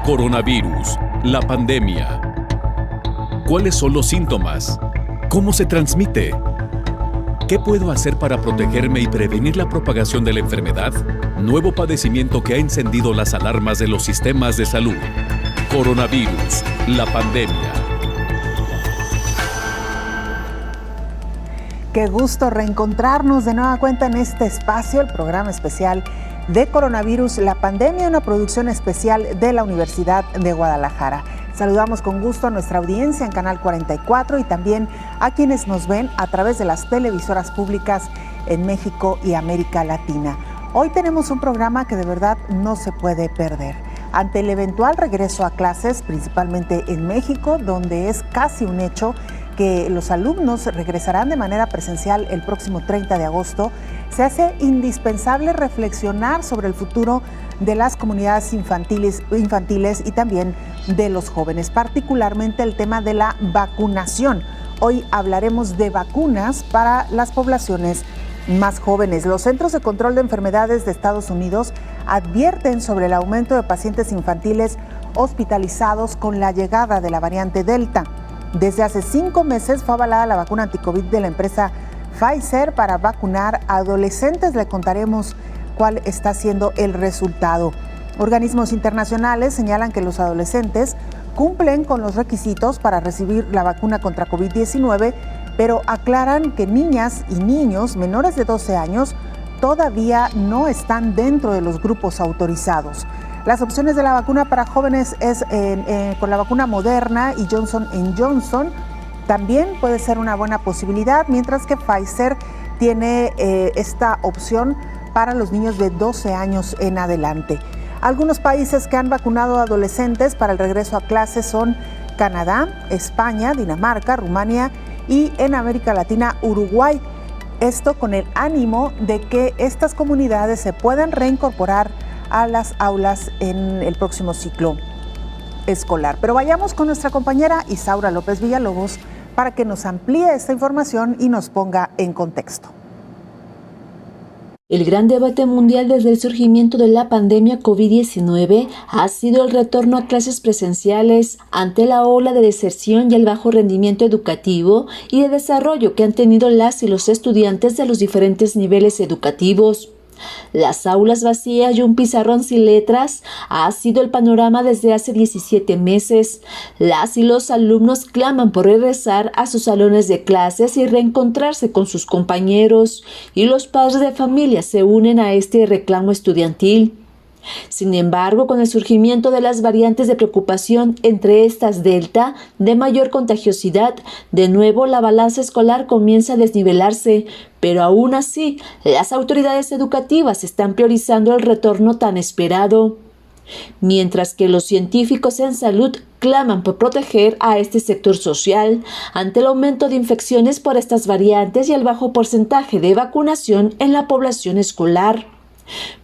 Coronavirus, la pandemia. ¿Cuáles son los síntomas? ¿Cómo se transmite? ¿Qué puedo hacer para protegerme y prevenir la propagación de la enfermedad? Nuevo padecimiento que ha encendido las alarmas de los sistemas de salud. Coronavirus, la pandemia. Qué gusto reencontrarnos de nueva cuenta en este espacio, el programa especial de Coronavirus, la pandemia, una producción especial de la Universidad de Guadalajara. Saludamos con gusto a nuestra audiencia en Canal 44 y también a quienes nos ven a través de las televisoras públicas en México y América Latina. Hoy tenemos un programa que de verdad no se puede perder. Ante el eventual regreso a clases, principalmente en México, donde es casi un hecho que los alumnos regresarán de manera presencial el próximo 30 de agosto, se hace indispensable reflexionar sobre el futuro de las comunidades infantiles y también de los jóvenes, particularmente el tema de la vacunación. Hoy hablaremos de vacunas para las poblaciones más jóvenes. Los Centros de Control de Enfermedades de Estados Unidos advierten sobre el aumento de pacientes infantiles hospitalizados con la llegada de la variante Delta. Desde hace 5 meses fue avalada la vacuna anticovid de la empresa Pfizer para vacunar a adolescentes. Le contaremos cuál está siendo el resultado. Organismos internacionales señalan que los adolescentes cumplen con los requisitos para recibir la vacuna contra COVID-19, pero aclaran que niñas y niños menores de 12 años todavía no están dentro de los grupos autorizados. Las opciones de la vacuna para jóvenes es con la vacuna Moderna y Johnson & Johnson. También puede ser una buena posibilidad, mientras que Pfizer tiene esta opción para los niños de 12 años en adelante. Algunos países que han vacunado a adolescentes para el regreso a clases son Canadá, España, Dinamarca, Rumania y en América Latina, Uruguay. Esto con el ánimo de que estas comunidades se puedan reincorporar a las aulas en el próximo ciclo escolar. Pero vayamos con nuestra compañera Isaura López Villalobos para que nos amplíe esta información y nos ponga en contexto. El gran debate mundial desde el surgimiento de la pandemia COVID-19 ha sido el retorno a clases presenciales ante la ola de deserción y el bajo rendimiento educativo y de desarrollo que han tenido las y los estudiantes de los diferentes niveles educativos. Las aulas vacías y un pizarrón sin letras ha sido el panorama desde hace 17 meses. Las y los alumnos claman por regresar a sus salones de clases y reencontrarse con sus compañeros, y los padres de familia se unen a este reclamo estudiantil. Sin embargo, con el surgimiento de las variantes de preocupación, entre estas Delta, de mayor contagiosidad, de nuevo la balanza escolar comienza a desnivelarse, pero aún así, las autoridades educativas están priorizando el retorno tan esperado. Mientras que los científicos en salud claman por proteger a este sector social ante el aumento de infecciones por estas variantes y el bajo porcentaje de vacunación en la población escolar.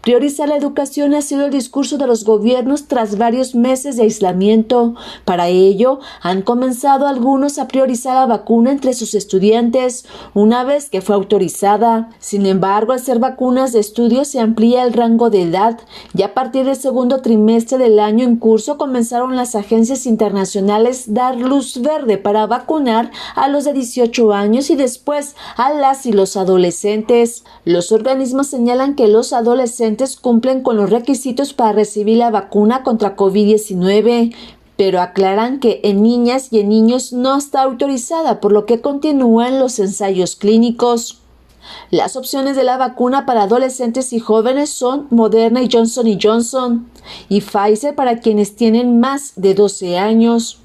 Priorizar la educación ha sido el discurso de los gobiernos tras varios meses de aislamiento. Para ello, han comenzado algunos a priorizar la vacuna entre sus estudiantes, una vez que fue autorizada. Sin embargo, al ser vacunas de estudio se amplía el rango de edad, y a partir del segundo trimestre del año en curso comenzaron las agencias internacionales a dar luz verde para vacunar a los de 18 años y después a las y los adolescentes. Los organismos señalan que los adolescentes cumplen con los requisitos para recibir la vacuna contra COVID-19, pero aclaran que en niñas y en niños no está autorizada, por lo que continúan los ensayos clínicos. Las opciones de la vacuna para adolescentes y jóvenes son Moderna y Johnson & Johnson, y Pfizer para quienes tienen más de 12 años.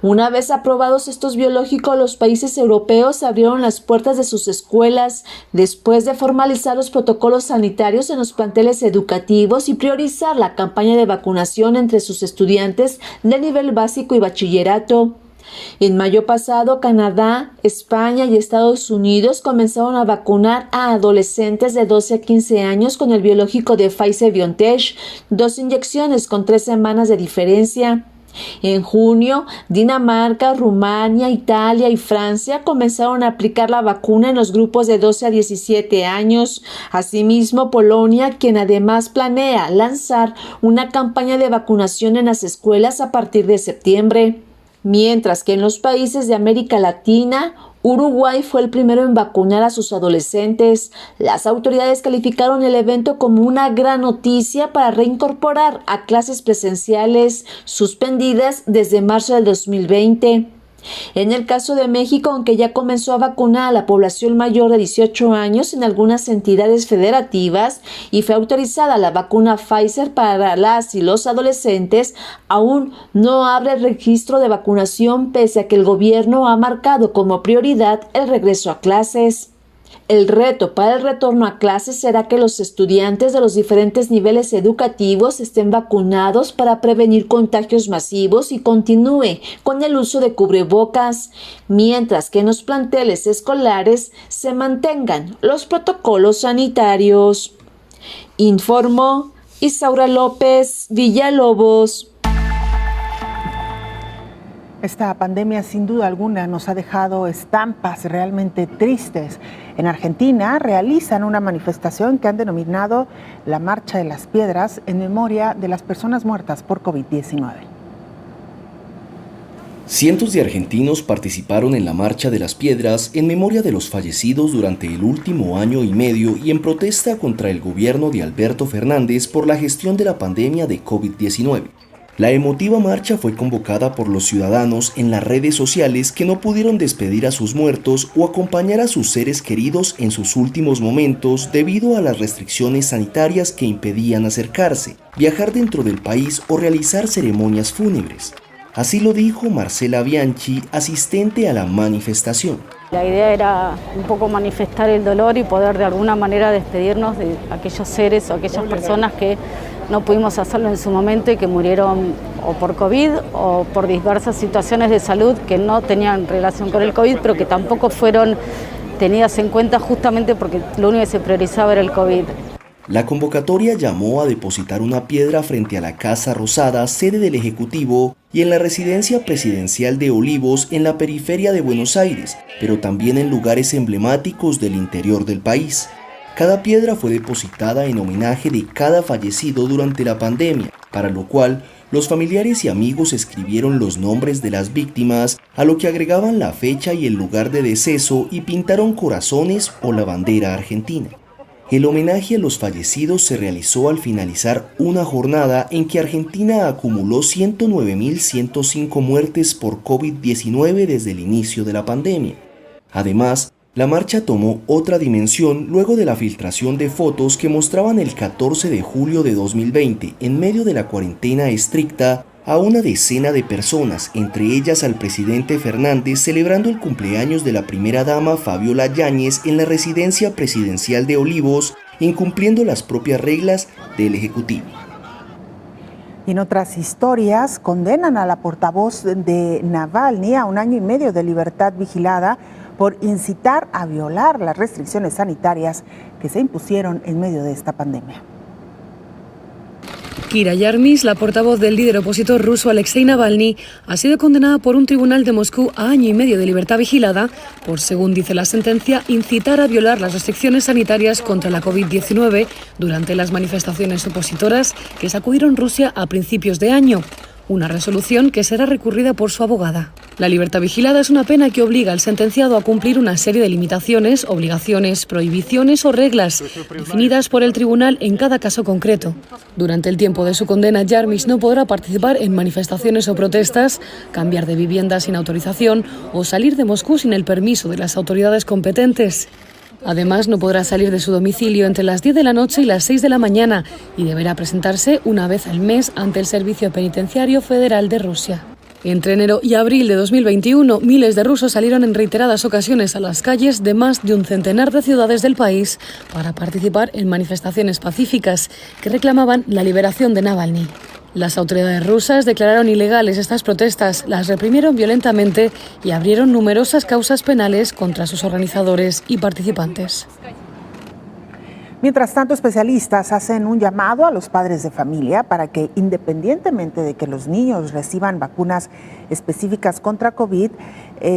Una vez aprobados estos biológicos, los países europeos abrieron las puertas de sus escuelas después de formalizar los protocolos sanitarios en los planteles educativos y priorizar la campaña de vacunación entre sus estudiantes de nivel básico y bachillerato. En mayo pasado, Canadá, España y Estados Unidos comenzaron a vacunar a adolescentes de 12 a 15 años con el biológico de Pfizer-BioNTech, 2 inyecciones con 3 semanas de diferencia. En junio, Dinamarca, Rumania, Italia y Francia comenzaron a aplicar la vacuna en los grupos de 12 a 17 años. Asimismo, Polonia, quien además planea lanzar una campaña de vacunación en las escuelas a partir de septiembre. Mientras que en los países de América Latina, Uruguay fue el primero en vacunar a sus adolescentes. Las autoridades calificaron el evento como una gran noticia para reincorporar a clases presenciales suspendidas desde marzo del 2020. En el caso de México, aunque ya comenzó a vacunar a la población mayor de 18 años en algunas entidades federativas y fue autorizada la vacuna Pfizer para las y los adolescentes, aún no abre el registro de vacunación pese a que el gobierno ha marcado como prioridad el regreso a clases. El reto para el retorno a clases será que los estudiantes de los diferentes niveles educativos estén vacunados para prevenir contagios masivos y continúe con el uso de cubrebocas, mientras que en los planteles escolares se mantengan los protocolos sanitarios. Informó Isaura López Villalobos. Esta pandemia sin duda alguna nos ha dejado estampas realmente tristes. En Argentina realizan una manifestación que han denominado la Marcha de las Piedras en memoria de las personas muertas por COVID-19. Cientos de argentinos participaron en la Marcha de las Piedras en memoria de los fallecidos durante el último año y medio y en protesta contra el gobierno de Alberto Fernández por la gestión de la pandemia de COVID-19. La emotiva marcha fue convocada por los ciudadanos en las redes sociales que no pudieron despedir a sus muertos o acompañar a sus seres queridos en sus últimos momentos debido a las restricciones sanitarias que impedían acercarse, viajar dentro del país o realizar ceremonias fúnebres. Así lo dijo Marcela Bianchi, asistente a la manifestación. La idea era un poco manifestar el dolor y poder de alguna manera despedirnos de aquellos seres o aquellas personas que no pudimos hacerlo en su momento y que murieron o por COVID o por diversas situaciones de salud que no tenían relación con el COVID, pero que tampoco fueron tenidas en cuenta justamente porque lo único que se priorizaba era el COVID. La convocatoria llamó a depositar una piedra frente a la Casa Rosada, sede del Ejecutivo, y en la residencia presidencial de Olivos, en la periferia de Buenos Aires, pero también en lugares emblemáticos del interior del país. Cada piedra fue depositada en homenaje de cada fallecido durante la pandemia, para lo cual los familiares y amigos escribieron los nombres de las víctimas, a lo que agregaban la fecha y el lugar de deceso y pintaron corazones o la bandera argentina. El homenaje a los fallecidos se realizó al finalizar una jornada en que Argentina acumuló 109.105 muertes por COVID-19 desde el inicio de la pandemia. Además, la marcha tomó otra dimensión luego de la filtración de fotos que mostraban el 14 de julio de 2020, en medio de la cuarentena estricta, a una decena de personas, entre ellas al presidente Fernández, celebrando el cumpleaños de la primera dama Fabiola Yáñez en la residencia presidencial de Olivos, incumpliendo las propias reglas del Ejecutivo. Y en otras historias, condenan a la portavoz de Navalny a 1 año y medio de libertad vigilada por incitar a violar las restricciones sanitarias que se impusieron en medio de esta pandemia. Kira Yarmysh, la portavoz del líder opositor ruso Alexei Navalny, ha sido condenada por un tribunal de Moscú a 1 año y medio de libertad vigilada por, según dice la sentencia, incitar a violar las restricciones sanitarias contra la COVID-19 durante las manifestaciones opositoras que sacudieron Rusia a principios de año. Una resolución que será recurrida por su abogada. La libertad vigilada es una pena que obliga al sentenciado a cumplir una serie de limitaciones, obligaciones, prohibiciones o reglas definidas por el tribunal en cada caso concreto. Durante el tiempo de su condena, Yarmysh no podrá participar en manifestaciones o protestas, cambiar de vivienda sin autorización o salir de Moscú sin el permiso de las autoridades competentes. Además, no podrá salir de su domicilio entre las 10 de la noche y las 6 de la mañana y deberá presentarse una vez al mes ante el Servicio Penitenciario Federal de Rusia. Entre enero y abril de 2021, miles de rusos salieron en reiteradas ocasiones a las calles de más de un centenar de ciudades del país para participar en manifestaciones pacíficas que reclamaban la liberación de Navalny. Las autoridades rusas declararon ilegales estas protestas, las reprimieron violentamente y abrieron numerosas causas penales contra sus organizadores y participantes. Mientras tanto, especialistas hacen un llamado a los padres de familia para que, independientemente de que los niños reciban vacunas específicas contra COVID,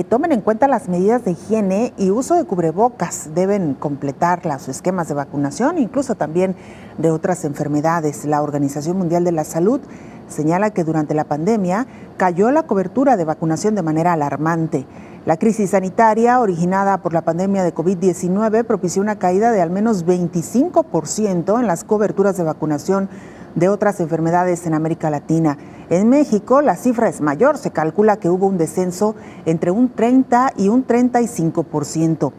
tomen en cuenta las medidas de higiene y uso de cubrebocas. Deben completar los esquemas de vacunación, incluso también de otras enfermedades. La Organización Mundial de la Salud señala que durante la pandemia cayó la cobertura de vacunación de manera alarmante. La crisis sanitaria originada por la pandemia de COVID-19 propició una caída de al menos 25% en las coberturas de vacunación de otras enfermedades en América Latina. En México, la cifra es mayor. Se calcula que hubo un descenso entre un 30 y un 35%.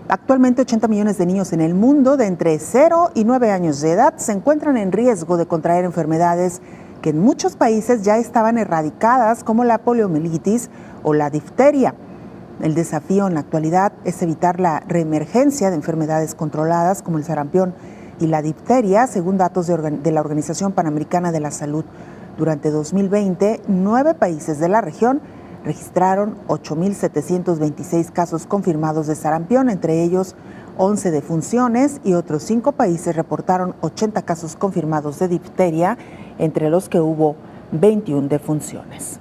Actualmente, 80 millones de niños en el mundo de entre 0 y 9 años de edad se encuentran en riesgo de contraer enfermedades que en muchos países ya estaban erradicadas, como la poliomielitis o la difteria. El desafío en la actualidad es evitar la reemergencia de enfermedades controladas como el sarampión y la difteria, según datos de la Organización Panamericana de la Salud. Durante 2020, 9 países de la región registraron 8.726 casos confirmados de sarampión, entre ellos 11 defunciones, y otros 5 países reportaron 80 casos confirmados de difteria, entre los que hubo 21 defunciones.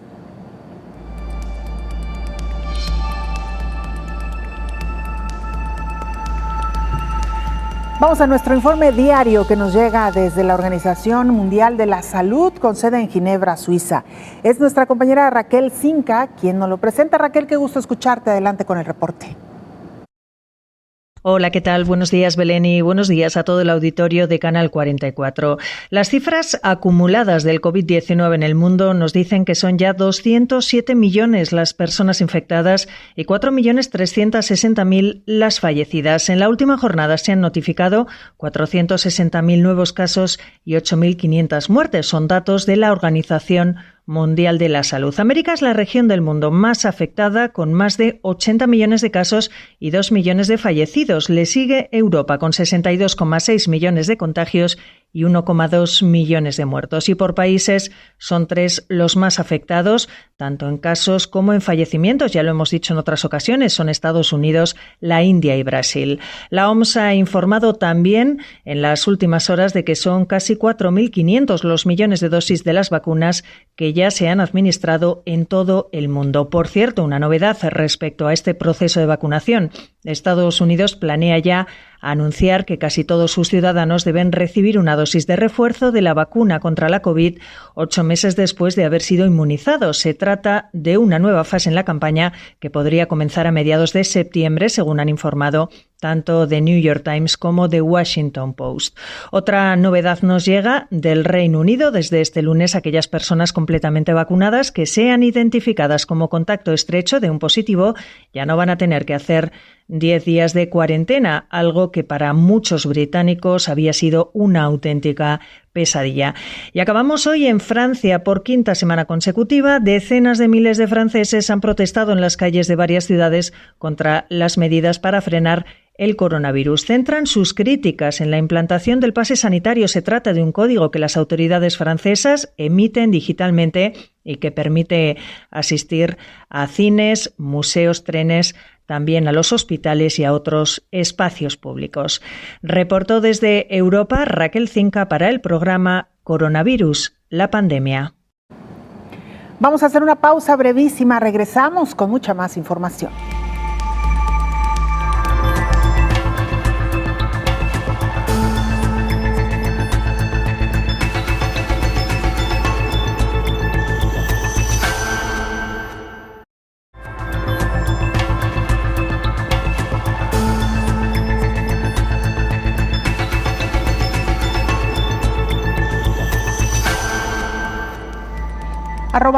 Vamos a nuestro informe diario que nos llega desde la Organización Mundial de la Salud con sede en Ginebra, Suiza. Es nuestra compañera Raquel Cinca quien nos lo presenta. Raquel, qué gusto escucharte. Adelante con el reporte. Hola, ¿qué tal? Buenos días, Belén, y buenos días a todo el auditorio de Canal 44. Las cifras acumuladas del COVID-19 en el mundo nos dicen que son ya 207 millones las personas infectadas y 4.360.000 las fallecidas. En la última jornada se han notificado 460.000 nuevos casos y 8.500 muertes. Son datos de la Organización Mundial de la Salud. América es la región del mundo más afectada, con más de 80 millones de casos y 2 millones de fallecidos. Le sigue Europa, con 62,6 millones de contagios y 1,2 millones de muertos. Y por países son 3 los más afectados, tanto en casos como en fallecimientos. Ya lo hemos dicho en otras ocasiones, son Estados Unidos, la India y Brasil. La OMS ha informado también en las últimas horas de que son casi 4.500 los millones de dosis de las vacunas que ya se han administrado en todo el mundo. Por cierto, una novedad respecto a este proceso de vacunación. Estados Unidos planea ya anunciar que casi todos sus ciudadanos deben recibir una dosis de refuerzo de la vacuna contra la COVID 8 meses después de haber sido inmunizados. Se trata de una nueva fase en la campaña que podría comenzar a mediados de septiembre, según han informado tanto The New York Times como The Washington Post. Otra novedad nos llega del Reino Unido. Desde este lunes, aquellas personas completamente vacunadas que sean identificadas como contacto estrecho de un positivo ya no van a tener que hacer 10 días de cuarentena, algo que para muchos británicos había sido una auténtica pesadilla. Y acabamos hoy en Francia. Por quinta semana consecutiva, decenas de miles de franceses han protestado en las calles de varias ciudades contra las medidas para frenar el coronavirus. Centran sus críticas en la implantación del pase sanitario. Se trata de un código que las autoridades francesas emiten digitalmente y que permite asistir a cines, museos, trenes, también a los hospitales y a otros espacios públicos. Reportó desde Europa Raquel Cinca para el programa Coronavirus, la pandemia. Vamos a hacer una pausa brevísima. Regresamos con mucha más información.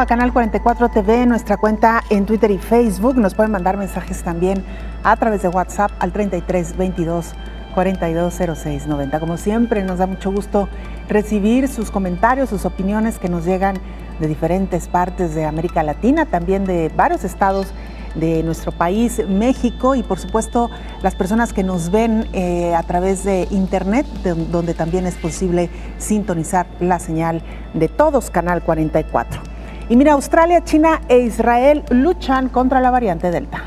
Canal 44 TV, nuestra cuenta en Twitter y Facebook. Nos pueden mandar mensajes también a través de WhatsApp al 33 22 42 06 90. Como siempre, nos da mucho gusto recibir sus comentarios, sus opiniones que nos llegan de diferentes partes de América Latina, también de varios estados de nuestro país, México, y por supuesto las personas que nos ven a través de internet, donde también es posible sintonizar la señal de Todos Canal 44. Y mira, Australia, China e Israel luchan contra la variante Delta.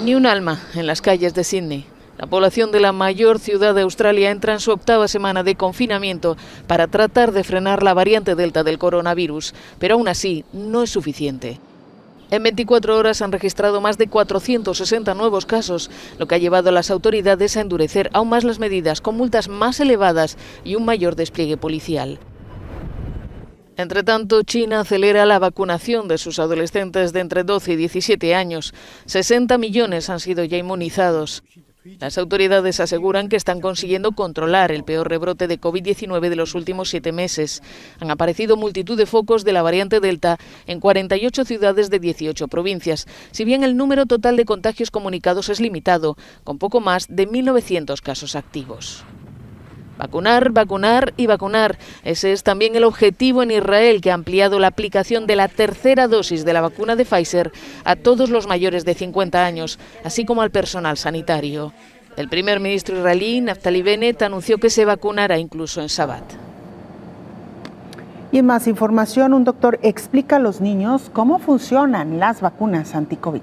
Ni un alma en las calles de Sydney. La población de la mayor ciudad de Australia entra en su 8ª semana de confinamiento para tratar de frenar la variante Delta del coronavirus, pero aún así no es suficiente. En 24 horas han registrado más de 460 nuevos casos, lo que ha llevado a las autoridades a endurecer aún más las medidas, con multas más elevadas y un mayor despliegue policial. Entre tanto, China acelera la vacunación de sus adolescentes de entre 12 y 17 años. 60 millones han sido ya inmunizados. Las autoridades aseguran que están consiguiendo controlar el peor rebrote de COVID-19 de los últimos 7 meses. Han aparecido multitud de focos de la variante Delta en 48 ciudades de 18 provincias, si bien el número total de contagios comunicados es limitado, con poco más de 1.900 casos activos. Vacunar, vacunar y vacunar. Ese es también el objetivo en Israel, que ha ampliado la aplicación de la 3ª dosis de la vacuna de Pfizer a todos los mayores de 50 años, así como al personal sanitario. El primer ministro israelí, Naftali Bennett, anunció que se vacunará incluso en Shabbat. Y en más información, un doctor explica a los niños cómo funcionan las vacunas anti-COVID.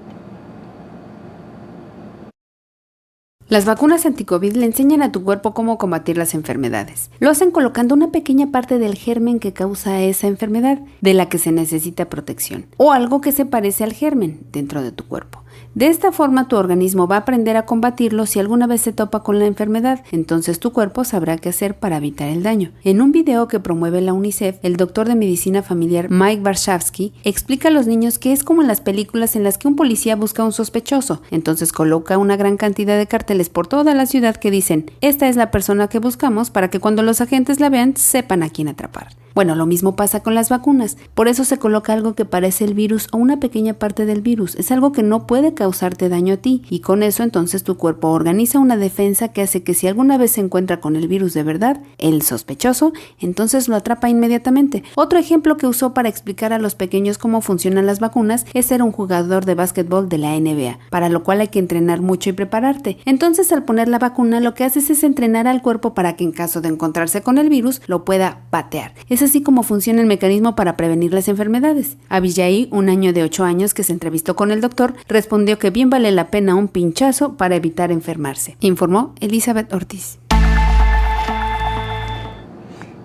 Las vacunas anti-COVID le enseñan a tu cuerpo cómo combatir las enfermedades. Lo hacen colocando una pequeña parte del germen que causa esa enfermedad, de la que se necesita protección, o algo que se parece al germen dentro de tu cuerpo. De esta forma, tu organismo va a aprender a combatirlo si alguna vez se topa con la enfermedad, entonces tu cuerpo sabrá qué hacer para evitar el daño. En un video que promueve la UNICEF, el doctor de medicina familiar Mike Warshawski explica a los niños que es como en las películas en las que un policía busca a un sospechoso, entonces coloca una gran cantidad de carteles por toda la ciudad que dicen: esta es la persona que buscamos, para que cuando los agentes la vean sepan a quién atrapar. Bueno, lo mismo pasa con las vacunas. Por eso se coloca algo que parece el virus o una pequeña parte del virus. Es algo que no puede causarte daño a ti, y con eso entonces tu cuerpo organiza una defensa que hace que si alguna vez se encuentra con el virus de verdad, el sospechoso, entonces lo atrapa inmediatamente. Otro ejemplo que usó para explicar a los pequeños cómo funcionan las vacunas es ser un jugador de básquetbol de la NBA, para lo cual hay que entrenar mucho y prepararte. Entonces, al poner la vacuna, lo que haces es entrenar al cuerpo para que en caso de encontrarse con el virus, lo pueda patear. Es así como funciona el mecanismo para prevenir las enfermedades. Abiyai, un niño de 8 años que se entrevistó con el doctor, respondió que bien vale la pena un pinchazo para evitar enfermarse. Informó Elizabeth Ortiz.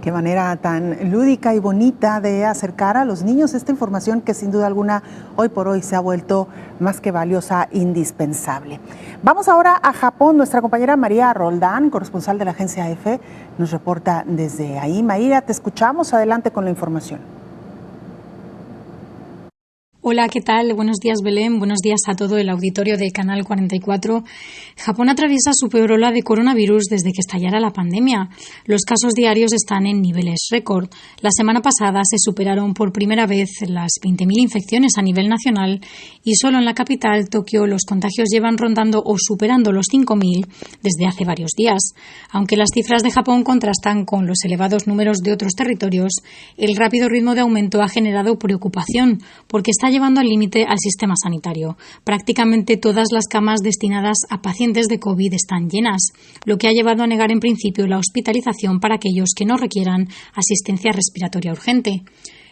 Qué manera tan lúdica y bonita de acercar a los niños esta información que sin duda alguna hoy por hoy se ha vuelto más que valiosa, indispensable. Vamos ahora a Japón. Nuestra compañera María Roldán, corresponsal de la agencia EFE, nos reporta desde ahí. María, te escuchamos. Adelante con la información. Hola, ¿qué tal? Buenos días, Belén. Buenos días a todo el auditorio de Canal 44. Japón atraviesa su peor ola de coronavirus desde que estallara la pandemia. Los casos diarios están en niveles récord. La semana pasada se superaron por primera vez las 20.000 infecciones a nivel nacional y solo en la capital, Tokio, los contagios llevan rondando o superando los 5.000 desde hace varios días. Aunque las cifras de Japón contrastan con los elevados números de otros territorios, el rápido ritmo de aumento ha generado preocupación porque está llevando al límite al sistema sanitario. Prácticamente todas las camas destinadas a pacientes de COVID están llenas, lo que ha llevado a negar en principio la hospitalización para aquellos que no requieran asistencia respiratoria urgente.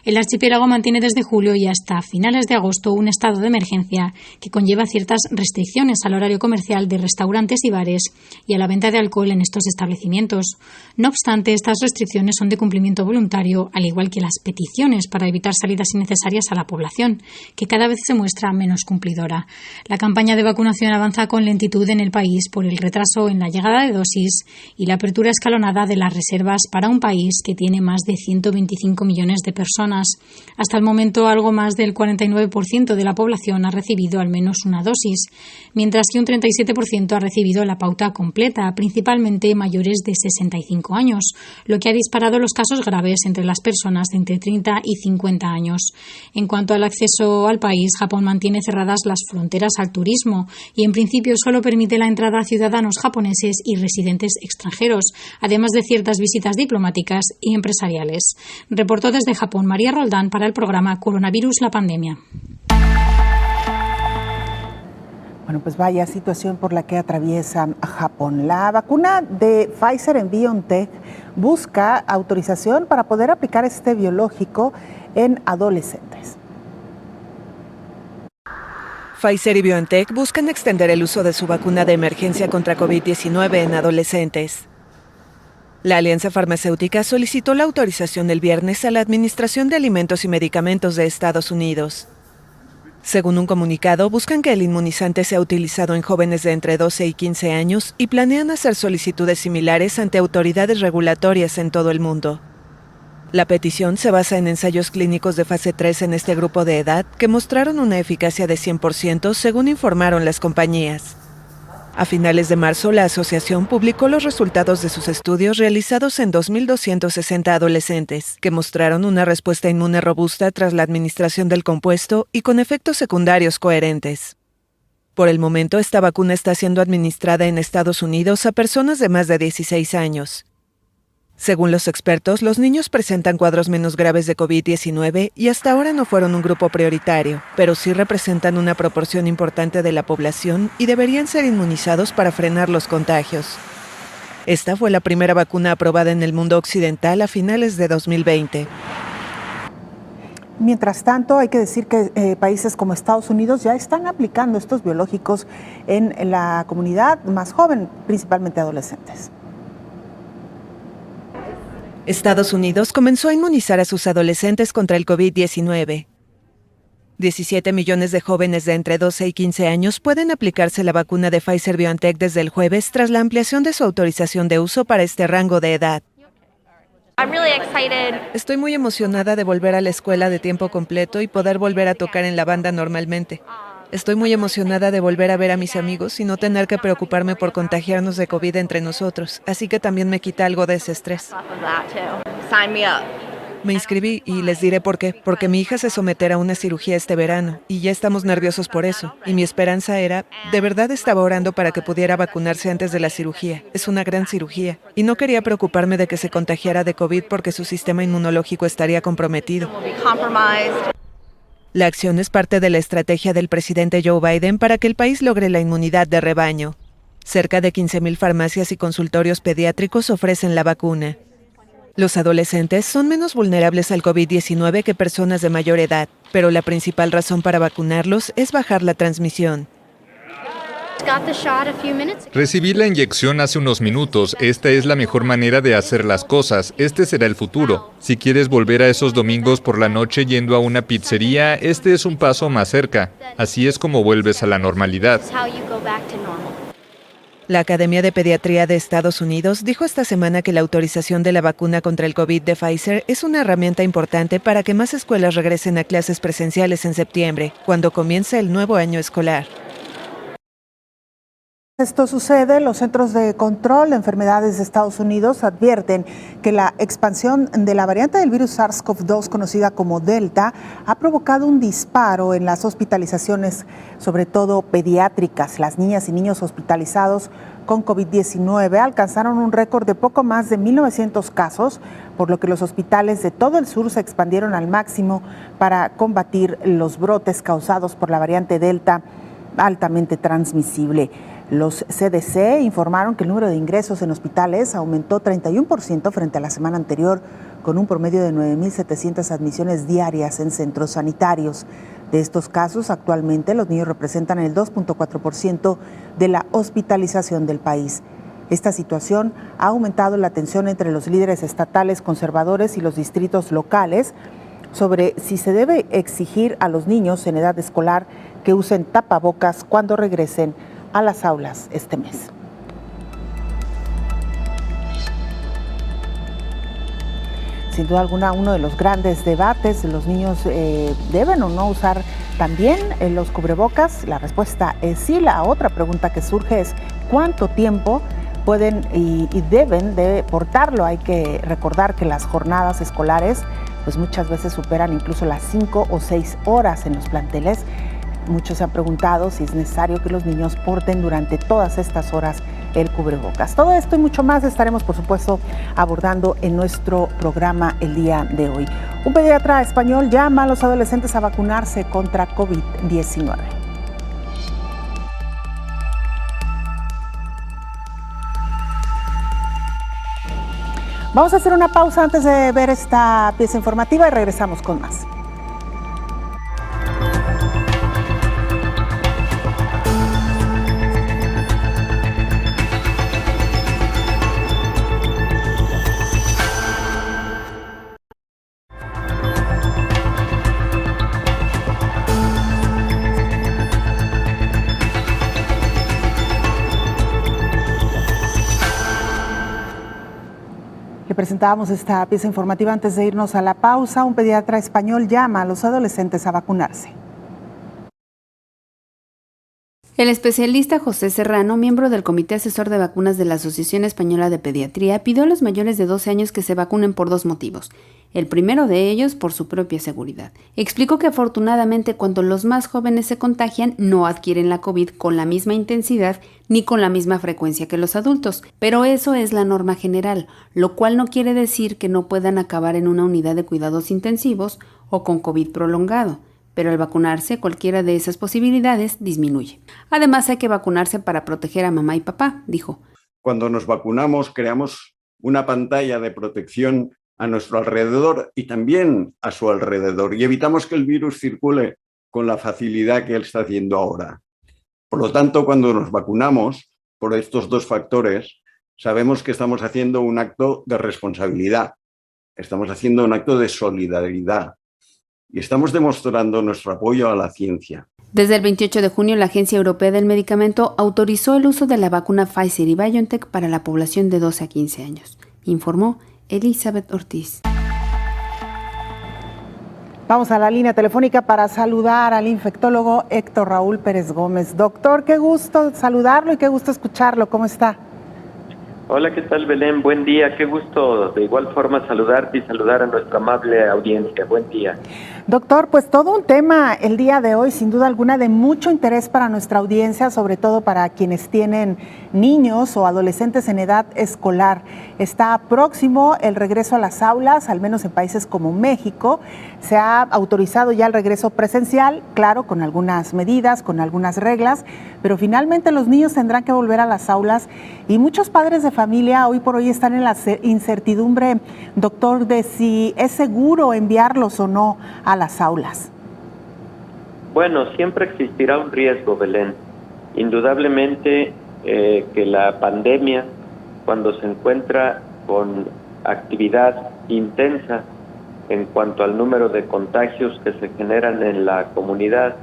El archipiélago mantiene desde julio y hasta finales de agosto un estado de emergencia que conlleva ciertas restricciones al horario comercial de restaurantes y bares y a la venta de alcohol en estos establecimientos. No obstante, estas restricciones son de cumplimiento voluntario, al igual que las peticiones para evitar salidas innecesarias a la población, que cada vez se muestra menos cumplidora. La campaña de vacunación avanza con lentitud en el país por el retraso en la llegada de dosis y la apertura escalonada de las reservas para un país que tiene más de 125 millones de personas. Hasta el momento, algo más del 49% de la población ha recibido al menos una dosis, mientras que un 37% ha recibido la pauta completa, principalmente mayores de 65 años, lo que ha disparado los casos graves entre las personas de entre 30 y 50 años. En cuanto al acceso al país, Japón mantiene cerradas las fronteras al turismo y en principio solo permite la entrada a ciudadanos japoneses y residentes extranjeros, además de ciertas visitas diplomáticas y empresariales. Reportó desde Japón María Roldán para el programa Coronavirus, la pandemia. Bueno, pues vaya situación por la que atraviesa Japón. La vacuna de Pfizer en BioNTech busca autorización para poder aplicar este biológico en adolescentes. Pfizer y BioNTech buscan extender el uso de su vacuna de emergencia contra COVID-19 en adolescentes. La alianza farmacéutica solicitó la autorización el viernes a la Administración de Alimentos y Medicamentos de Estados Unidos. Según un comunicado, buscan que el inmunizante sea utilizado en jóvenes de entre 12 y 15 años y planean hacer solicitudes similares ante autoridades regulatorias en todo el mundo. La petición se basa en ensayos clínicos de fase 3 en este grupo de edad que mostraron una eficacia de 100% según informaron las compañías. A finales de marzo, la asociación publicó los resultados de sus estudios realizados en 2.260 adolescentes, que mostraron una respuesta inmune robusta tras la administración del compuesto y con efectos secundarios coherentes. Por el momento, esta vacuna está siendo administrada en Estados Unidos a personas de más de 16 años. Según los expertos, los niños presentan cuadros menos graves de COVID-19 y hasta ahora no fueron un grupo prioritario, pero sí representan una proporción importante de la población y deberían ser inmunizados para frenar los contagios. Esta fue la primera vacuna aprobada en el mundo occidental a finales de 2020. Mientras tanto, hay que decir que países como Estados Unidos ya están aplicando estos biológicos en la comunidad más joven, principalmente adolescentes. Estados Unidos comenzó a inmunizar a sus adolescentes contra el COVID-19. 17 millones de jóvenes de entre 12 y 15 años pueden aplicarse la vacuna de Pfizer-BioNTech desde el jueves tras la ampliación de su autorización de uso para este rango de edad. Estoy muy emocionada de volver a la escuela de tiempo completo y poder volver a tocar en la banda normalmente. Estoy muy emocionada de volver a ver a mis amigos y no tener que preocuparme por contagiarnos de COVID entre nosotros, así que también me quita algo de ese estrés. Me inscribí y les diré por qué, porque mi hija se someterá a una cirugía este verano y ya estamos nerviosos por eso. Y mi esperanza era, de verdad estaba orando para que pudiera vacunarse antes de la cirugía. Es una gran cirugía y no quería preocuparme de que se contagiara de COVID porque su sistema inmunológico estaría comprometido. La acción es parte de la estrategia del presidente Joe Biden para que el país logre la inmunidad de rebaño. Cerca de 15,000 farmacias y consultorios pediátricos ofrecen la vacuna. Los adolescentes son menos vulnerables al COVID-19 que personas de mayor edad, pero la principal razón para vacunarlos es bajar la transmisión. Recibí la inyección hace unos minutos. Esta es la mejor manera de hacer las cosas. Este será el futuro. Si quieres volver a esos domingos por la noche yendo a una pizzería, este es un paso más cerca. Así es como vuelves a la normalidad. La Academia de Pediatría de Estados Unidos dijo esta semana que la autorización de la vacuna contra el COVID de Pfizer es una herramienta importante para que más escuelas regresen a clases presenciales en septiembre, cuando comience el nuevo año escolar. Esto sucede, los Centros de Control de Enfermedades de Estados Unidos advierten que la expansión de la variante del virus SARS-CoV-2 conocida como Delta ha provocado un disparo en las hospitalizaciones, sobre todo pediátricas. Las niñas y niños hospitalizados con COVID-19 alcanzaron un récord de poco más de 1,900 casos, por lo que los hospitales de todo el sur se expandieron al máximo para combatir los brotes causados por la variante Delta altamente transmisible. Los CDC informaron que el número de ingresos en hospitales aumentó 31% frente a la semana anterior, con un promedio de 9,700 admisiones diarias en centros sanitarios. De estos casos, actualmente los niños representan el 2.4% de la hospitalización del país. Esta situación ha aumentado la tensión entre los líderes estatales conservadores y los distritos locales sobre si se debe exigir a los niños en edad escolar que usen tapabocas cuando regresen a las aulas este mes. Sin duda alguna, uno de los grandes debates, los niños deben o no usar también los cubrebocas. La respuesta es sí. La otra pregunta que surge es ¿cuánto tiempo pueden y deben de portarlo? Hay que recordar que las jornadas escolares pues muchas veces superan incluso las 5 o 6 horas en los planteles. Muchos se han preguntado si es necesario que los niños porten durante todas estas horas el cubrebocas. Todo esto y mucho más estaremos, por supuesto, abordando en nuestro programa el día de hoy. Un pediatra español llama a los adolescentes a vacunarse contra COVID-19. Vamos a hacer una pausa antes de ver esta pieza informativa y regresamos con más. Te presentábamos esta pieza informativa antes de irnos a la pausa. Un pediatra español llama a los adolescentes a vacunarse. El especialista José Serrano, miembro del Comité Asesor de Vacunas de la Asociación Española de Pediatría, pidió a los mayores de 12 años que se vacunen por 2 motivos. El primero de ellos, por su propia seguridad. Explicó que afortunadamente cuando los más jóvenes se contagian, no adquieren la COVID con la misma intensidad ni con la misma frecuencia que los adultos, pero eso es la norma general, lo cual no quiere decir que no puedan acabar en una unidad de cuidados intensivos o con COVID prolongado. Pero al vacunarse, cualquiera de esas posibilidades disminuye. Además, hay que vacunarse para proteger a mamá y papá, dijo. Cuando nos vacunamos, creamos una pantalla de protección a nuestro alrededor y también a su alrededor, y evitamos que el virus circule con la facilidad que él está haciendo ahora. Por lo tanto, cuando nos vacunamos por estos 2 factores, sabemos que estamos haciendo un acto de responsabilidad, estamos haciendo un acto de solidaridad, y estamos demostrando nuestro apoyo a la ciencia. Desde el 28 de junio, la Agencia Europea del Medicamento autorizó el uso de la vacuna Pfizer y BioNTech para la población de 12 a 15 años, informó Elizabeth Ortiz. Vamos a la línea telefónica para saludar al infectólogo Héctor Raúl Pérez Gómez. Doctor, qué gusto saludarlo y qué gusto escucharlo. ¿Cómo está? Hola, ¿qué tal, Belén? Buen día, qué gusto de igual forma saludarte y saludar a nuestra amable audiencia. Buen día. Doctor, pues todo un tema el día de hoy, sin duda alguna, de mucho interés para nuestra audiencia, sobre todo para quienes tienen niños o adolescentes en edad escolar. Está próximo el regreso a las aulas, al menos en países como México. Se ha autorizado ya el regreso presencial, claro, con algunas medidas, con algunas reglas, pero finalmente los niños tendrán que volver a las aulas y muchos padres de familia hoy por hoy están en la incertidumbre, doctor, de si es seguro enviarlos o no a las aulas. Bueno, siempre existirá un riesgo, Belén. Indudablemente que la pandemia, cuando se encuentra con actividad intensa en cuanto al número de contagios que se generan en la comunidad,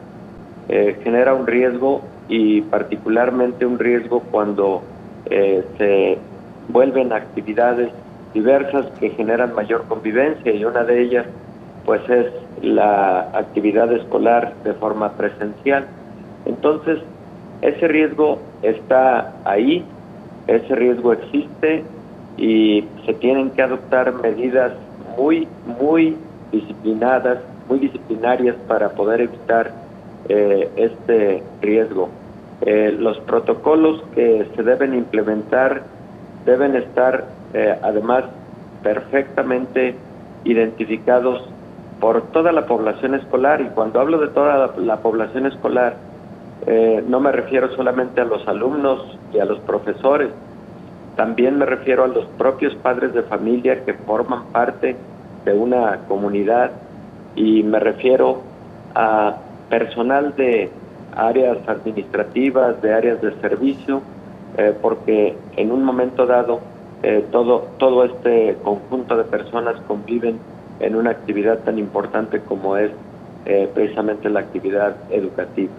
genera un riesgo, y particularmente un riesgo cuando se vuelven actividades diversas que generan mayor convivencia, y una de ellas pues es la actividad escolar de forma presencial. Entonces, ese riesgo está ahí, ese riesgo existe y se tienen que adoptar medidas muy disciplinadas, muy disciplinarias para poder evitar este riesgo. Los protocolos que se deben implementar deben estar además perfectamente identificados por toda la población escolar, y cuando hablo de toda la población escolar no me refiero solamente a los alumnos y a los profesores, también me refiero a los propios padres de familia que forman parte de una comunidad, y me refiero a personal de áreas administrativas, de áreas de servicio, porque en un momento dado todo este conjunto de personas conviven en una actividad tan importante como es precisamente la actividad educativa.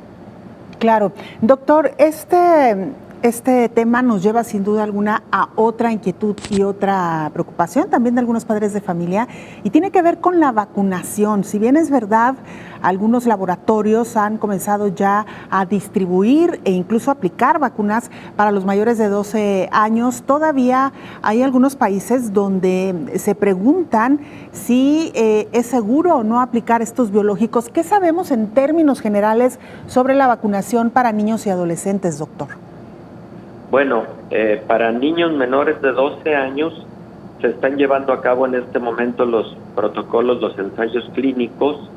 Claro. Doctor, este tema nos lleva sin duda alguna a otra inquietud y otra preocupación también de algunos padres de familia, y tiene que ver con la vacunación. Si bien es verdad, algunos laboratorios han comenzado ya a distribuir e incluso aplicar vacunas para los mayores de 12 años, todavía hay algunos países donde se preguntan si es seguro o no aplicar estos biológicos. ¿Qué sabemos en términos generales sobre la vacunación para niños y adolescentes, doctor? Bueno, para niños menores de 12 años se están llevando a cabo en este momento los protocolos, los ensayos clínicos,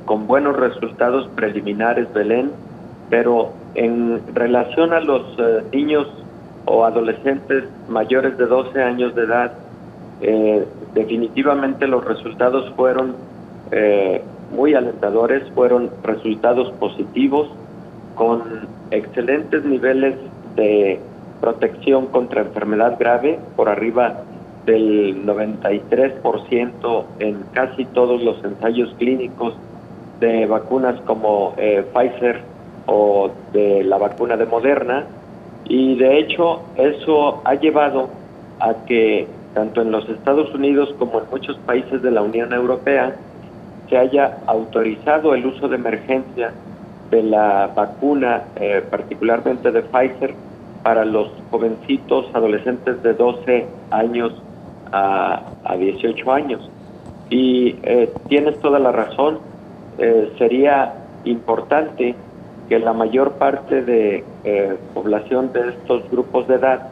con buenos resultados preliminares, Belén, pero en relación a los niños o adolescentes mayores de 12 años de edad, definitivamente los resultados fueron muy alentadores, fueron resultados positivos, con excelentes niveles de protección contra enfermedad grave, por arriba del 93% en casi todos los ensayos clínicos de vacunas como Pfizer o de la vacuna de Moderna, y de hecho eso ha llevado a que tanto en los Estados Unidos como en muchos países de la Unión Europea, se haya autorizado el uso de emergencia de la vacuna, particularmente de Pfizer, para los jovencitos adolescentes de 12 años a 18 años. Y tienes toda la razón, sería importante que la mayor parte de población de estos grupos de edad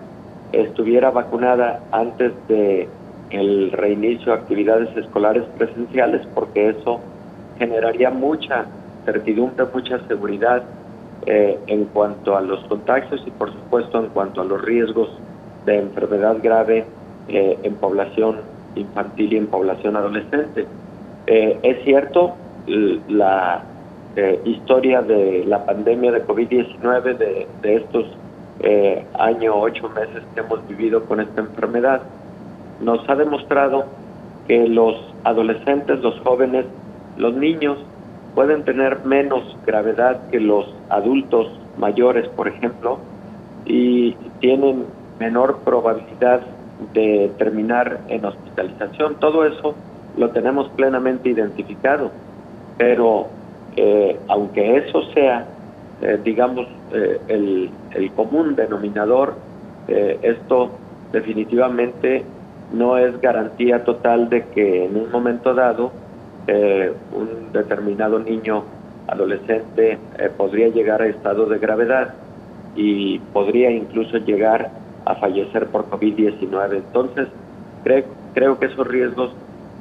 estuviera vacunada antes de el reinicio de actividades escolares presenciales, porque eso generaría mucha certidumbre, mucha seguridad en cuanto a los contagios y por supuesto en cuanto a los riesgos de enfermedad grave en población infantil y en población adolescente. Es cierto, la historia de la pandemia de COVID-19 de estos año, 8 meses que hemos vivido con esta enfermedad, nos ha demostrado que los adolescentes, los jóvenes, los niños pueden tener menos gravedad que los adultos mayores, por ejemplo, y tienen menor probabilidad de terminar en hospitalización. Todo eso lo tenemos plenamente identificado, pero aunque eso sea, digamos, el común denominador, esto definitivamente no es garantía total de que en un momento dado un determinado niño adolescente podría llegar a estado de gravedad y podría incluso llegar a fallecer por COVID-19. Entonces, creo que esos riesgos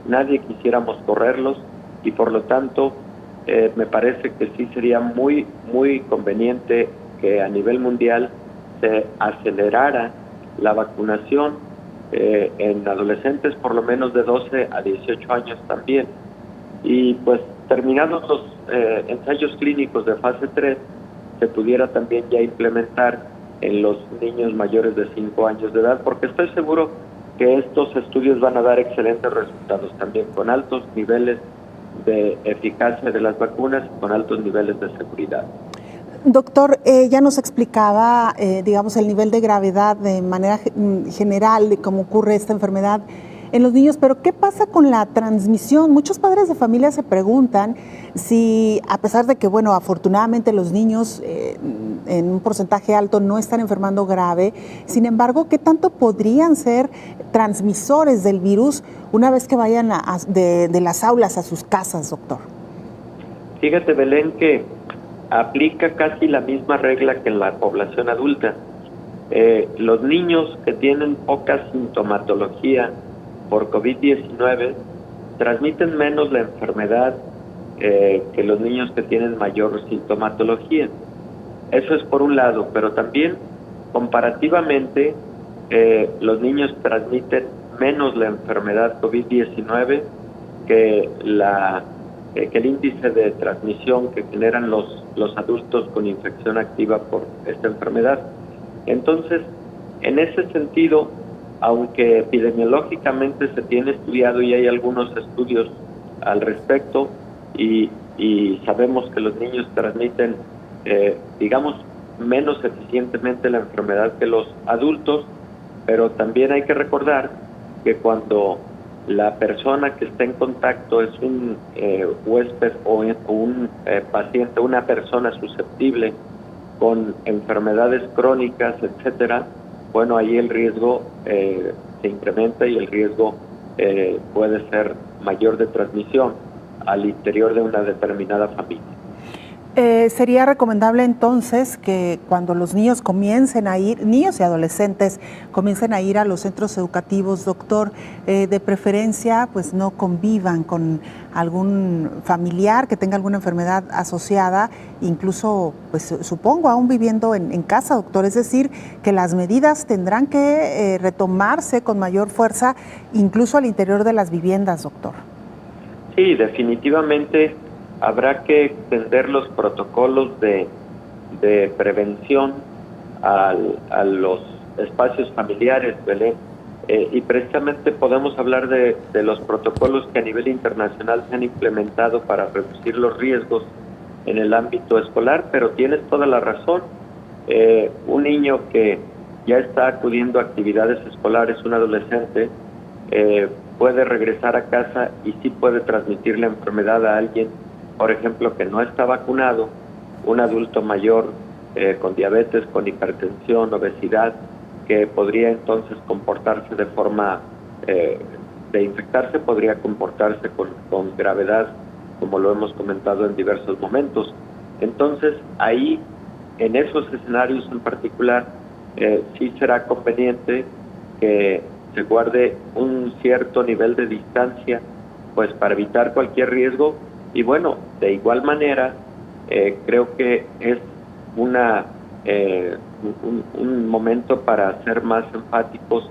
nadie quisiéramos correrlos y por lo tanto me parece que sí sería muy, muy conveniente que a nivel mundial se acelerara la vacunación en adolescentes por lo menos de 12 a 18 años también. Y pues terminados los ensayos clínicos de fase 3, se pudiera también ya implementar en los niños mayores de 5 años de edad, porque estoy seguro que estos estudios van a dar excelentes resultados también, con altos niveles de eficacia de las vacunas y con altos niveles de seguridad. Doctor, ya nos explicaba, digamos, el nivel de gravedad de manera general de cómo ocurre esta enfermedad en los niños, pero ¿qué pasa con la transmisión? Muchos padres de familia se preguntan si, a pesar de que, bueno, afortunadamente los niños en un porcentaje alto no están enfermando grave, sin embargo, ¿qué tanto podrían ser transmisores del virus una vez que vayan de las aulas a sus casas, doctor? Fíjate, Belén, que aplica casi la misma regla que en la población adulta. Los niños que tienen poca sintomatología por COVID-19 transmiten menos la enfermedad que los niños que tienen mayor sintomatología. Eso es por un lado, pero también comparativamente los niños transmiten menos la enfermedad COVID-19 que el índice de transmisión que generan los adultos con infección activa por esta enfermedad. Entonces, en ese sentido, aunque epidemiológicamente se tiene estudiado y hay algunos estudios al respecto y sabemos que los niños transmiten, digamos, menos eficientemente la enfermedad que los adultos, pero también hay que recordar que cuando la persona que está en contacto es un huésped o un paciente, una persona susceptible con enfermedades crónicas, etcétera, bueno, ahí el riesgo se incrementa y el riesgo puede ser mayor de transmisión al interior de una determinada familia. ¿Sería recomendable entonces que cuando los niños comiencen a ir, niños y adolescentes comiencen a ir a los centros educativos, doctor, de preferencia pues no convivan con algún familiar que tenga alguna enfermedad asociada, incluso pues supongo aún viviendo en casa, doctor? Es decir, que las medidas tendrán que retomarse con mayor fuerza incluso al interior de las viviendas, doctor. Sí, definitivamente habrá que extender los protocolos de prevención a los espacios familiares, Belén, y precisamente podemos hablar de los protocolos que a nivel internacional se han implementado para reducir los riesgos en el ámbito escolar, pero tienes toda la razón. Un niño que ya está acudiendo a actividades escolares, un adolescente, puede regresar a casa y sí puede transmitir la enfermedad a alguien, por ejemplo, que no está vacunado, un adulto mayor con diabetes, con hipertensión, obesidad, que podría entonces comportarse de forma de infectarse, podría comportarse con gravedad, como lo hemos comentado en diversos momentos. Entonces, ahí, en esos escenarios en particular, sí será conveniente que se guarde un cierto nivel de distancia, pues para evitar cualquier riesgo. Y bueno, de igual manera, creo que es un momento para ser más enfáticos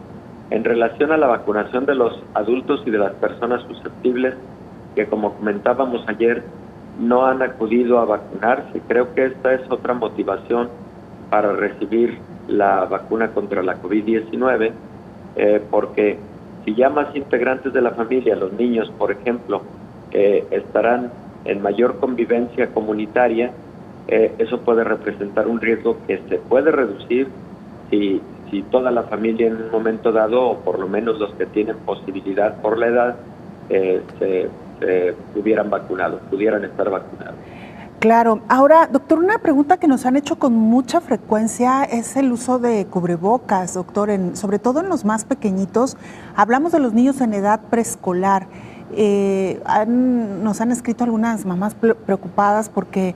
en relación a la vacunación de los adultos y de las personas susceptibles que, como comentábamos ayer, no han acudido a vacunarse. Creo que esta es otra motivación para recibir la vacuna contra la COVID-19, porque si ya más integrantes de la familia, los niños, por ejemplo, estarán en mayor convivencia comunitaria, eso puede representar un riesgo que se puede reducir si toda la familia en un momento dado, o por lo menos los que tienen posibilidad por la edad, se hubieran vacunado, pudieran estar vacunados. Claro. Ahora, doctor, una pregunta que nos han hecho con mucha frecuencia es el uso de cubrebocas, doctor, sobre todo en los más pequeñitos. Hablamos de los niños en edad preescolar. Nos han escrito algunas mamás preocupadas porque,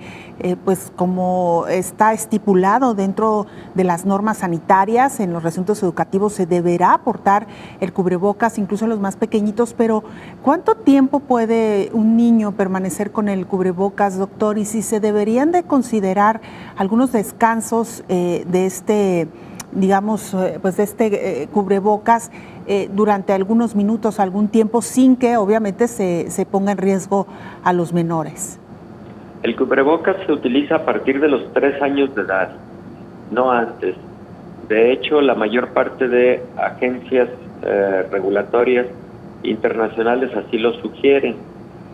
pues como está estipulado dentro de las normas sanitarias, en los recintos educativos se deberá portar el cubrebocas, incluso en los más pequeñitos, pero ¿cuánto tiempo puede un niño permanecer con el cubrebocas, doctor? Y si se deberían de considerar algunos descansos de este, digamos, pues de este cubrebocas durante algunos minutos, algún tiempo, sin que obviamente se ponga en riesgo a los menores. El cubrebocas se utiliza a partir de los 3 años de edad, no antes. De hecho, la mayor parte de agencias regulatorias internacionales así lo sugieren.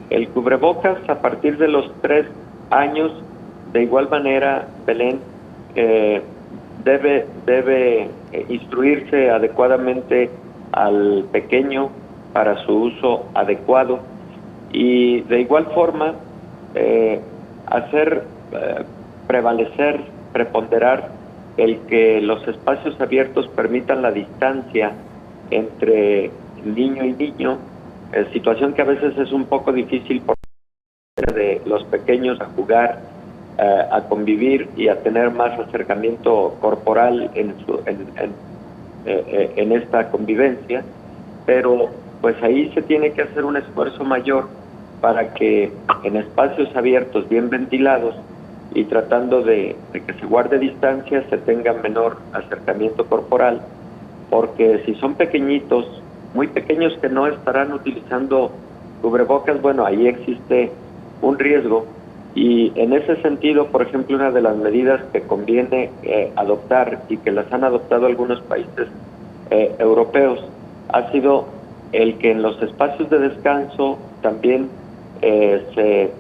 El cubrebocas a partir de los 3 años, de igual manera, Belén, debe instruirse adecuadamente al pequeño para su uso adecuado, y de igual forma hacer preponderar el que los espacios abiertos permitan la distancia entre niño y niño, situación que a veces es un poco difícil por de los pequeños a jugar, a convivir y a tener más acercamiento corporal en esta convivencia, pero pues ahí se tiene que hacer un esfuerzo mayor para que en espacios abiertos, bien ventilados y tratando de que se guarde distancia, se tenga menor acercamiento corporal, porque si son pequeñitos, muy pequeños que no estarán utilizando cubrebocas, bueno, ahí existe un riesgo. Y en ese sentido, por ejemplo, una de las medidas que conviene adoptar y que las han adoptado algunos países europeos ha sido el que en los espacios de descanso también se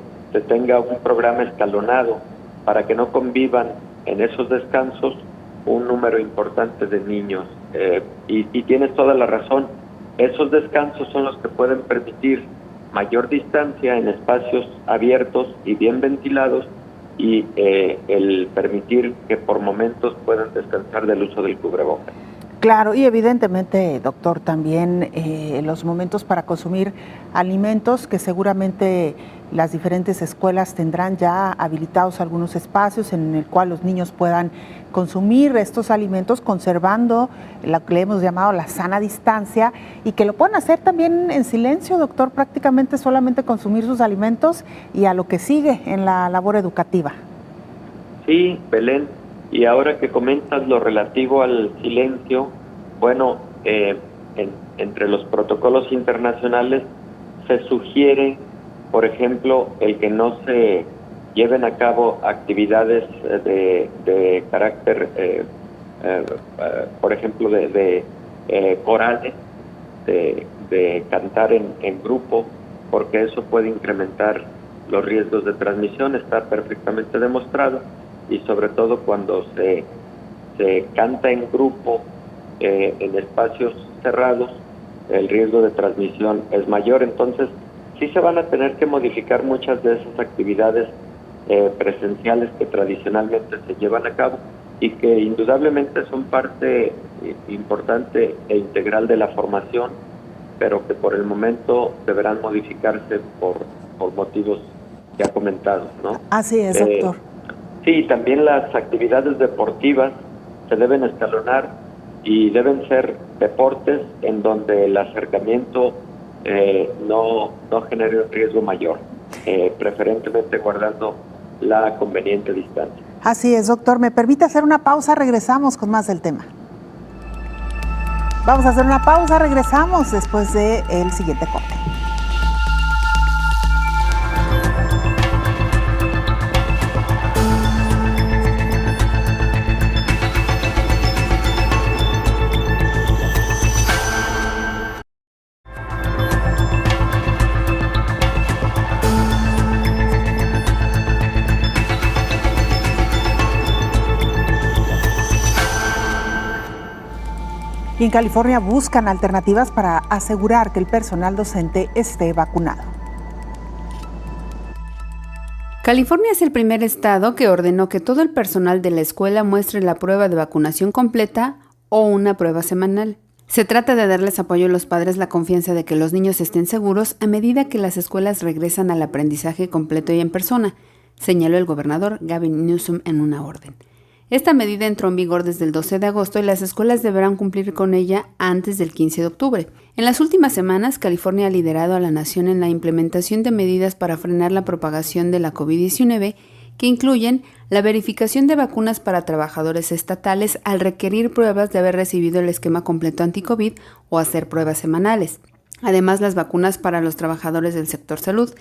tenga un programa escalonado para que no convivan en esos descansos un número importante de niños. Y tienes toda la razón, esos descansos son los que pueden permitir mayor distancia en espacios abiertos y bien ventilados, y el permitir que por momentos puedan descansar del uso del cubrebocas. Claro, y evidentemente, doctor, también los momentos para consumir alimentos, que seguramente las diferentes escuelas tendrán ya habilitados algunos espacios en el cual los niños puedan consumir estos alimentos conservando lo que le hemos llamado la sana distancia, y que lo puedan hacer también en silencio, doctor, prácticamente solamente consumir sus alimentos y a lo que sigue en la labor educativa. Sí, Belén. Y ahora que comentas lo relativo al silencio, bueno, entre los protocolos internacionales se sugiere, por ejemplo, el que no se lleven a cabo actividades de carácter, por ejemplo, de corales, de cantar en grupo, porque eso puede incrementar los riesgos de transmisión, está perfectamente demostrado. Y sobre todo cuando se canta en grupo en espacios cerrados, el riesgo de transmisión es mayor. Entonces, sí se van a tener que modificar muchas de esas actividades presenciales que tradicionalmente se llevan a cabo y que indudablemente son parte importante e integral de la formación, pero que por el momento deberán modificarse por motivos ya comentados, ¿no? Así es, doctor. Sí, también las actividades deportivas se deben escalonar y deben ser deportes en donde el acercamiento no genere un riesgo mayor, preferentemente guardando la conveniente distancia. Así es, doctor. ¿Me permite hacer una pausa? Regresamos con más del tema. Vamos a hacer una pausa, regresamos después del siguiente corte. Y en California buscan alternativas para asegurar que el personal docente esté vacunado. California es el primer estado que ordenó que todo el personal de la escuela muestre la prueba de vacunación completa o una prueba semanal. Se trata de darles apoyo a los padres la confianza de que los niños estén seguros a medida que las escuelas regresan al aprendizaje completo y en persona, señaló el gobernador Gavin Newsom en una orden. Esta medida entró en vigor desde el 12 de agosto y las escuelas deberán cumplir con ella antes del 15 de octubre. En las últimas semanas, California ha liderado a la nación en la implementación de medidas para frenar la propagación de la COVID-19, que incluyen la verificación de vacunas para trabajadores estatales al requerir pruebas de haber recibido el esquema completo anti-COVID o hacer pruebas semanales. Además, las vacunas para los trabajadores del sector salud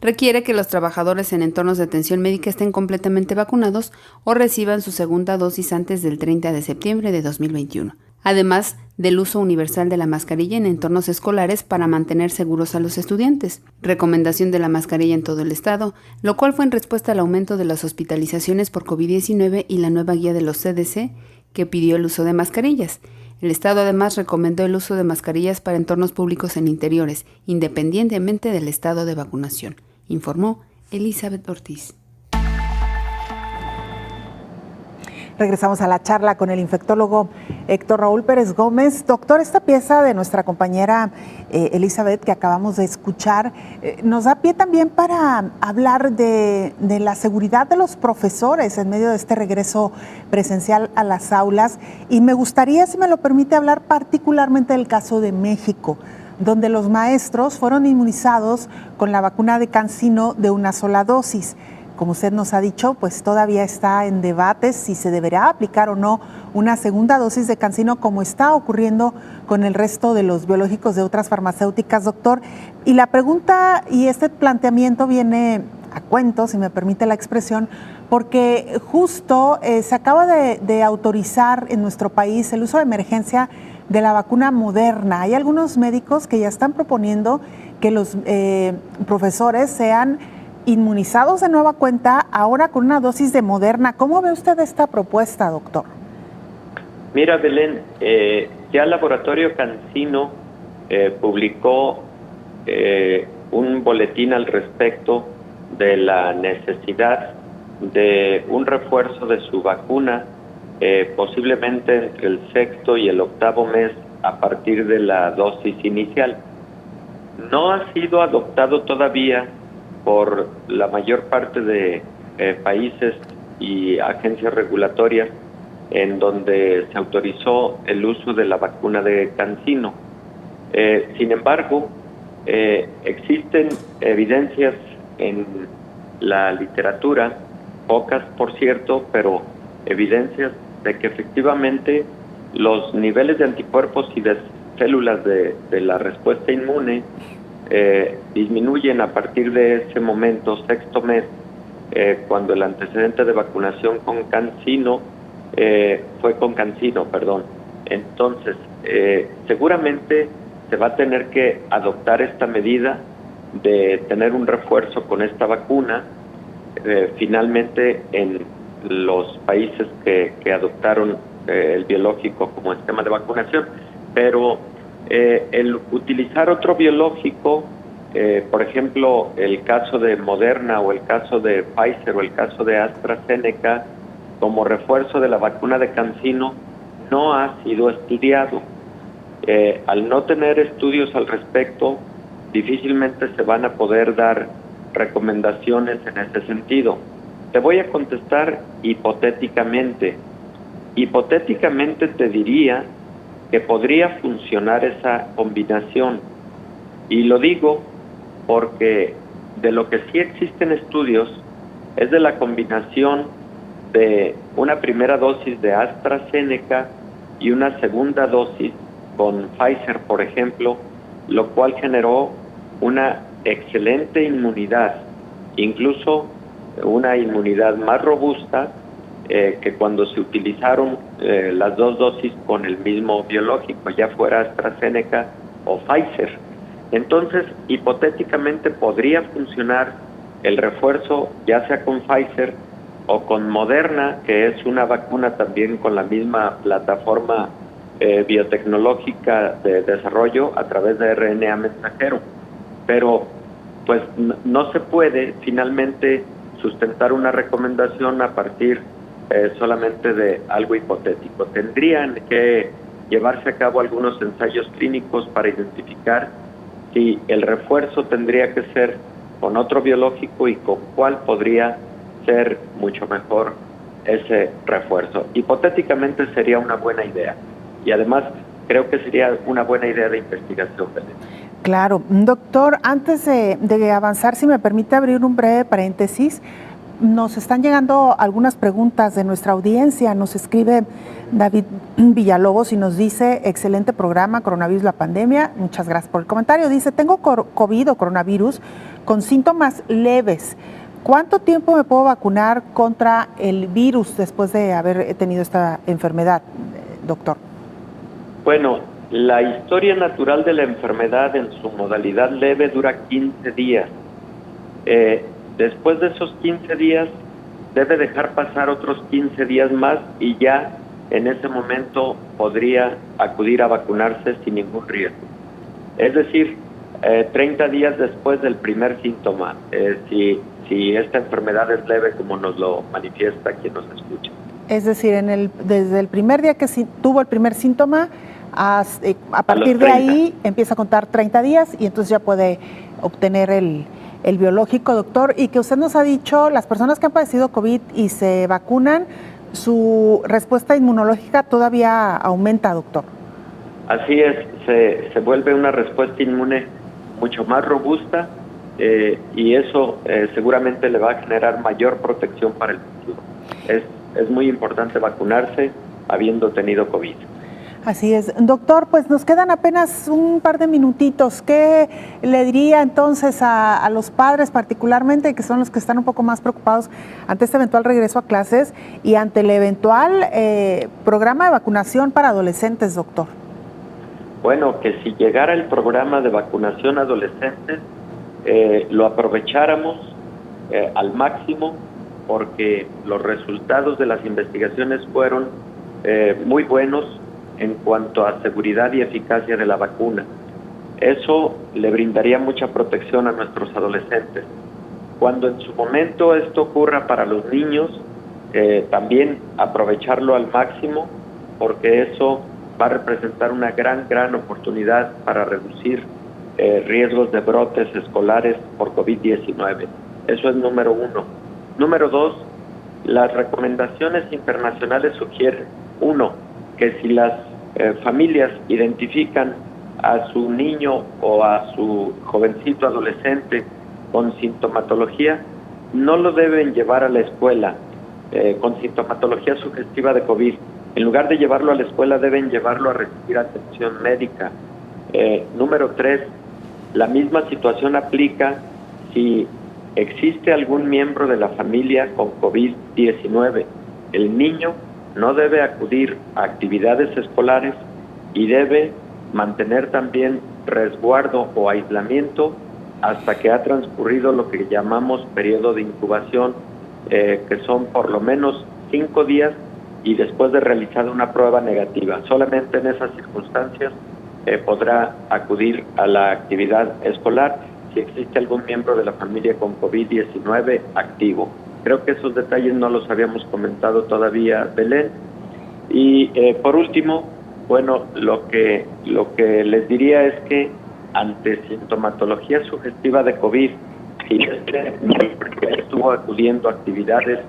requiere que los trabajadores en entornos de atención médica estén completamente vacunados o reciban su segunda dosis antes del 30 de septiembre de 2021. Además del uso universal de la mascarilla en entornos escolares para mantener seguros a los estudiantes. Recomendación de la mascarilla en todo el estado, lo cual fue en respuesta al aumento de las hospitalizaciones por COVID-19 y la nueva guía de los CDC que pidió el uso de mascarillas. El estado además recomendó el uso de mascarillas para entornos públicos en interiores, independientemente del estado de vacunación, informó Elizabeth Ortiz. Regresamos a la charla con el infectólogo Héctor Raúl Pérez Gómez. Doctor, esta pieza de nuestra compañera Elizabeth que acabamos de escuchar nos da pie también para hablar de la seguridad de los profesores en medio de este regreso presencial a las aulas. Y me gustaría, si me lo permite, hablar particularmente del caso de México, donde los maestros fueron inmunizados con la vacuna de CanSino de una sola dosis. Como usted nos ha dicho, pues todavía está en debate si se deberá aplicar o no una segunda dosis de CanSino, como está ocurriendo con el resto de los biológicos de otras farmacéuticas, doctor. Y la pregunta y este planteamiento viene a cuento, si me permite la expresión, porque justo se acaba de autorizar en nuestro país el uso de emergencia de la vacuna Moderna. Hay algunos médicos que ya están proponiendo que los profesores sean inmunizados de nueva cuenta ahora con una dosis de Moderna. ¿Cómo ve usted esta propuesta, doctor? Mira, Belén, ya el laboratorio CanSino publicó un boletín al respecto de la necesidad de un refuerzo de su vacuna, posiblemente entre el 6º y el 8º mes a partir de la dosis inicial. No ha sido adoptado todavía por la mayor parte de países y agencias regulatorias en donde se autorizó el uso de la vacuna de CanSino. Sin embargo, existen evidencias en la literatura, pocas por cierto, pero evidencias de que efectivamente los niveles de anticuerpos y de células de la respuesta inmune disminuyen a partir de ese momento, 6º mes, cuando el antecedente de vacunación con CanSino fue con CanSino, perdón. Entonces, seguramente se va a tener que adoptar esta medida de tener un refuerzo con esta vacuna, finalmente en los países que adoptaron el biológico como esquema de vacunación, pero El utilizar otro biológico, por ejemplo, el caso de Moderna o el caso de Pfizer o el caso de AstraZeneca, como refuerzo de la vacuna de CanSino, no ha sido estudiado. Al no tener estudios al respecto, difícilmente se van a poder dar recomendaciones en ese sentido. Te voy a contestar hipotéticamente. Hipotéticamente te diría que podría funcionar esa combinación. Y lo digo porque de lo que sí existen estudios es de la combinación de una primera dosis de AstraZeneca y una segunda dosis con Pfizer, por ejemplo, lo cual generó una excelente inmunidad, incluso una inmunidad más robusta que cuando se utilizaron las dos dosis con el mismo biológico, ya fuera AstraZeneca o Pfizer. Entonces, hipotéticamente podría funcionar el refuerzo ya sea con Pfizer o con Moderna, que es una vacuna también con la misma plataforma biotecnológica de desarrollo a través de RNA mensajero. Pero pues no se puede finalmente sustentar una recomendación a partir solamente de algo hipotético. Tendrían que llevarse a cabo algunos ensayos clínicos para identificar si el refuerzo tendría que ser con otro biológico y con cuál podría ser mucho mejor ese refuerzo. Hipotéticamente sería una buena idea y además creo que sería una buena idea de investigación, Belén. Claro. Doctor, antes de avanzar, si me permite abrir un breve paréntesis, nos están llegando algunas preguntas de nuestra audiencia. Nos escribe David Villalobos y nos dice: excelente programa, Coronavirus, la pandemia. Muchas gracias por el comentario. Dice: tengo COVID o coronavirus con síntomas leves. ¿Cuánto tiempo me puedo vacunar contra el virus después de haber tenido esta enfermedad, doctor? Bueno, la historia natural de la enfermedad en su modalidad leve dura 15 días. Después de esos 15 días debe dejar pasar otros 15 días más y ya en ese momento podría acudir a vacunarse sin ningún riesgo. Es decir, 30 días después del primer síntoma, si esta enfermedad es leve como nos lo manifiesta quien nos escucha. Es decir, desde el primer día que tuvo el primer síntoma, a partir de ahí empieza a contar 30 días y entonces ya puede obtener el biológico, doctor. Y que usted nos ha dicho, las personas que han padecido COVID y se vacunan, su respuesta inmunológica todavía aumenta, doctor. Así es, se vuelve una respuesta inmune mucho más robusta y eso seguramente le va a generar mayor protección para el futuro. Es muy importante vacunarse habiendo tenido COVID. Así es. Doctor, pues nos quedan apenas un par de minutitos. ¿Qué le diría entonces a los padres particularmente, que son los que están un poco más preocupados ante este eventual regreso a clases y ante el eventual programa de vacunación para adolescentes, doctor? Bueno, que si llegara el programa de vacunación a adolescentes, lo aprovecháramos al máximo, porque los resultados de las investigaciones fueron muy buenos en cuanto a seguridad y eficacia de la vacuna. Eso le brindaría mucha protección a nuestros adolescentes. Cuando en su momento esto ocurra para los niños, también aprovecharlo al máximo, porque eso va a representar una gran oportunidad para reducir riesgos de brotes escolares por COVID-19. Eso es número uno. Número dos, las recomendaciones internacionales sugieren, uno, que si las familias identifican a su niño o a su jovencito adolescente con sintomatología, no lo deben llevar a la escuela con sintomatología sugestiva de COVID. En lugar de llevarlo a la escuela, deben llevarlo a recibir atención médica. Número 3, la misma situación aplica si existe algún miembro de la familia con COVID-19. El niño no debe acudir a actividades escolares y debe mantener también resguardo o aislamiento hasta que ha transcurrido lo que llamamos periodo de incubación, que son por lo menos 5 días y después de realizar una prueba negativa. Solamente en esas circunstancias podrá acudir a la actividad escolar si existe algún miembro de la familia con COVID-19 activo. Creo que esos detalles no los habíamos comentado todavía, Belén. Y por último, bueno, lo que les diría es que ante sintomatología sugestiva de COVID, y estuvo acudiendo a actividades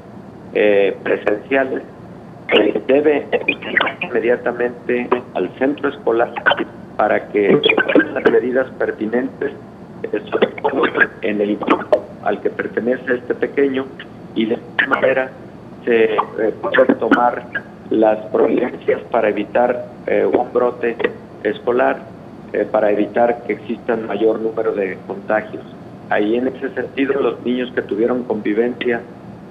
presenciales, debe inmediatamente al centro escolar para que las medidas pertinentes, sobre todo en el grupo al que pertenece este pequeño, y de esta manera se pueden tomar las providencias para evitar un brote escolar, para evitar que existan mayor número de contagios. Ahí, en ese sentido, los niños que tuvieron convivencia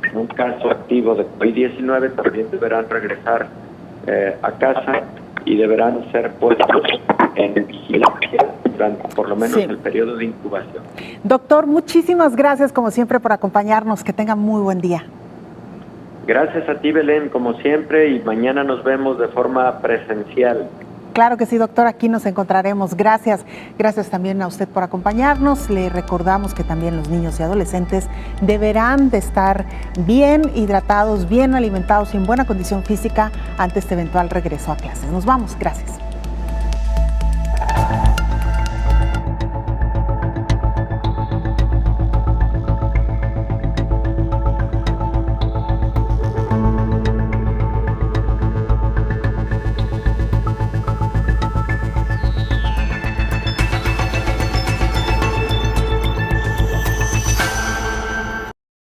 en un caso activo de COVID-19 también deberán regresar a casa y deberán ser puestos en vigilancia durante por lo menos el periodo de incubación. Doctor, muchísimas gracias como siempre por acompañarnos. Que tengan muy buen día. Gracias a ti, Belén, como siempre, y mañana nos vemos de forma presencial. Claro que sí, doctor, aquí nos encontraremos. Gracias. Gracias también a usted por acompañarnos. Le recordamos que también los niños y adolescentes deberán de estar bien hidratados, bien alimentados y en buena condición física ante este eventual regreso a clases. Nos vamos. Gracias.